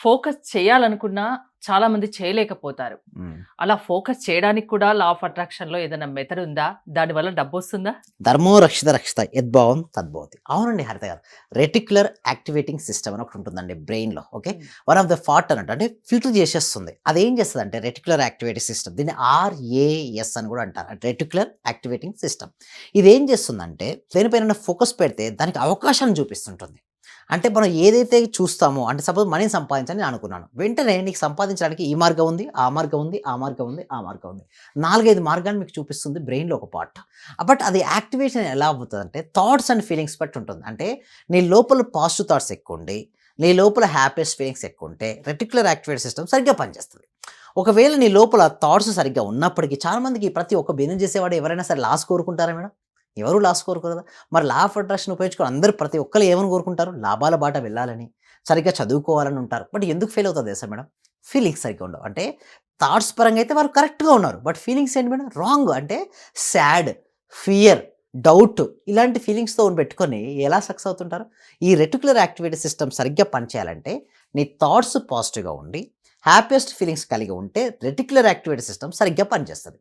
Focus చేయాలనుకున్నా చాలా మంది చేయలేకపోతారు. హ్మ్. అలా ఫోకస్ చేయడానికి కూడా లా ఆఫ్ అట్రాక్షన్‌లో ఏదైనా మెథడ్ ఉందా? దానివల్ల డబ్బొస్తుందా? ధర్మో రక్షిత రక్షిత యద్భావం తద్భవతి. అవునండి హరిత గారు. రెటిక్యులర్ యాక్టివేటింగ్ సిస్టమ్ అని ఒకటి ఉంటుందండి బ్రెయిన్‌లో. ఓకే. హ్మ్. వన్ ఆఫ్ ద పార్ట్ అన్నట్టు అంటే ఫిల్టర్ చేసేస్తుంది. అదేం చేస్తదంటే రెటిక్యులర్ యాక్టివేటింగ్ సిస్టమ్ దీన్ని ఆర్ఏఎస్ అని కూడా అంటారు. Reticular activating system. ఇదేం చేస్తుందంటే దేనిపైనైనా ఫోకస్ పెడితే దానికి అవకాశాన్ని చూపిస్తుంటుంది. అంటే మనం ఏదైతే చూస్తామో అంటే సపోజ్ మనీని సంపాదించాలని నేను అనుకున్నాను. వెంటనే నీకు సంపాదించడానికి ఈ మార్గం ఉంది, ఆ మార్గం ఉంది, ఆ మార్గం ఉంది, ఆ మార్గం ఉంది. 4, 5 మార్గాలు మీకు చూపిస్తుంది బ్రెయిన్‌లో ఒక పార్ట్. బట్ అది యాక్టివేషన్ ఎలా అవుతదంటే థాట్స్ అండ్ ఫీలింగ్స్ బట్టి ఉంటుంది. అంటే నీ లోపల పాజిటివ్ థాట్స్ ఎక్కువుండి, నీ లోపల హ్యాపీయెస్ట్ ఫీలింగ్స్ ఎక్కువుంటే రెటిక్యులర్ యాక్టివేట్ సిస్టమ్ సరిగ్గా పనిచేస్తది. ఒకవేళ నీ లోపల థాట్స్ సరిగ్గా ఉన్నప్పటికీ చాలామందికి ప్రతి ఒక్క బిజినెస్ చేసేవాడు ఎవరైనా సరే లాస్ కోరుకుంటారా మేడం? ఎవరు లాస్ కోరుకోరు కదా! మరి లా ఆఫ్ అట్రాక్షన్ ఉపయోగించుకొని అందరూ ప్రతి ఒక్కళ్ళు ఏమని కోరుకుంటారు? లాభాల బాట వెళ్ళాలని, సరిగ్గా చదువుకోవాలని ఉంటారు. బట్ ఎందుకు ఫెయిల్ అవుతారో తెలుసా మేడం? ఫీలింగ్స్ సరిగ్గా ఉండవు. అంటే థాట్స్ పరంగా అయితే వారు కరెక్ట్‌గా ఉన్నారు. బట్ ఫీలింగ్స్ ఏంటి మేడం? రాంగ్. అంటే సాడ్, ఫియర్, డౌట్ ఇలాంటి ఫీలింగ్స్‌తో పెట్టుకొని ఎలా సక్సెస్ అవుతుంటారు? ఈ రెటిక్యులర్ యాక్టివిటీ సిస్టమ్ సరిగ్గా పనిచేయాలంటే నీ థాట్స్ పాజిటివ్‌గా ఉండి, హ్యాపీయెస్ట్ ఫీలింగ్స్ కలిగి ఉంటే రెటిక్యులర్ యాక్టివిటీ సిస్టమ్ సరిగ్గా పనిచేస్తది.